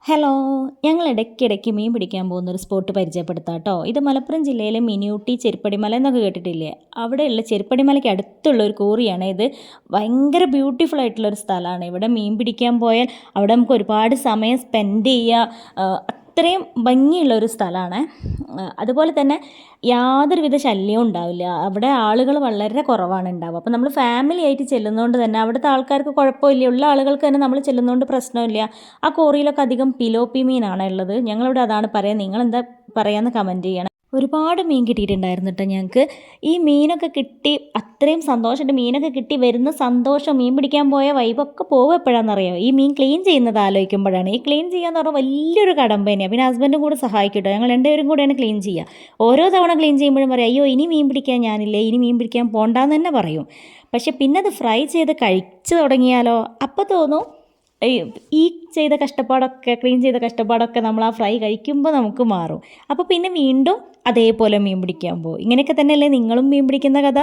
Hello, ഞങ്ങൾ ഇടയ്ക്കിടയ്ക്ക് മീൻ പിടിക്കാൻ പോകുന്നൊരു സ്പോട്ട് പരിചയപ്പെടുത്താം കേട്ടോ. ഇത് മലപ്പുറം ജില്ലയിലെ മിനിയൂട്ടി ചെരുപ്പടിമല എന്നൊക്കെ കേട്ടിട്ടില്ലേ? അവിടെയുള്ള ചെരുപ്പടിമലയ്ക്ക് അടുത്തുള്ള ഒരു കോറിയാണ് ഇത്. ഭയങ്കര ബ്യൂട്ടിഫുൾ ആയിട്ടുള്ളൊരു സ്ഥലമാണ്. ഇവിടെ മീൻ പിടിക്കാൻ പോയാൽ അവിടെ നമുക്ക് ഒരുപാട് സമയം സ്പെൻഡ് ചെയ്യുക. അത്രയും ഭംഗിയുള്ള ഒരു സ്ഥലമാണ്. അതുപോലെ തന്നെ യാതൊരുവിധ ശല്യവും ഉണ്ടാവില്ല. അവിടെ ആളുകൾ വളരെ കുറവാണ് ഉണ്ടാവുക. അപ്പോൾ നമ്മൾ ഫാമിലി ആയിട്ട് ചെല്ലുന്നതുകൊണ്ട് തന്നെ അവിടുത്തെ ആൾക്കാർക്ക് കുഴപ്പമില്ല. ഉള്ള ആളുകൾക്ക് തന്നെ നമ്മൾ ചെല്ലുന്നതുകൊണ്ട് പ്രശ്നമില്ല. ആ കോറിയിലൊക്കെ അധികം പിലോപ്പി മീനാണ് ഉള്ളത്. ഞങ്ങളിവിടെ അതാണ് പറയുക. നിങ്ങളെന്താ പറയാമെന്ന് കമൻറ്റ് ചെയ്യണം. ഒരുപാട് മീൻ കിട്ടിയിട്ടുണ്ടായിരുന്നു കേട്ടോ ഞങ്ങൾക്ക്. ഈ മീനൊക്കെ കിട്ടി അത്രയും സന്തോഷമുണ്ട്. മീനൊക്കെ കിട്ടി വരുന്ന സന്തോഷം, മീൻ പിടിക്കാൻ പോയ വൈബൊക്കെ പോകുക എപ്പോഴാണെന്നറിയാമോ? ഈ മീൻ ക്ലീൻ ചെയ്യുന്നത് ആലോചിക്കുമ്പോഴാണ്. ഈ ക്ലീൻ ചെയ്യാന്ന് പറഞ്ഞാൽ വലിയൊരു കടമ്പ തന്നെയാണ്. പിന്നെ ഹസ്ബൻഡും കൂടെ സഹായിക്കും കേട്ടോ. ഞങ്ങൾ രണ്ടുപേരും കൂടെയാണ് ക്ലീൻ ചെയ്യുക. ഓരോ തവണ ക്ലീൻ ചെയ്യുമ്പോഴും പറയും, അയ്യോ ഇനി മീൻ പിടിക്കാൻ ഞാനില്ലേ, ഇനി മീൻ പിടിക്കാൻ പോണ്ടാന്ന് തന്നെ പറയും. പക്ഷെ പിന്നെ അത് ഫ്രൈ ചെയ്ത് കഴിച്ചു തുടങ്ങിയാലോ അപ്പോൾ തോന്നും ഈ ചെയ്ത കഷ്ടപ്പാടൊക്കെ, ക്ലീൻ ചെയ്ത കഷ്ടപ്പാടൊക്കെ നമ്മൾ ആ ഫ്രൈ കഴിക്കുമ്പോൾ നമുക്ക് മാറും. അപ്പോൾ പിന്നെ വീണ്ടും അതേപോലെ മീൻ പിടിക്കാൻ പോകും. ഇങ്ങനെയൊക്കെ തന്നെയല്ലേ നിങ്ങളും മീൻ പിടിക്കുന്ന കഥ?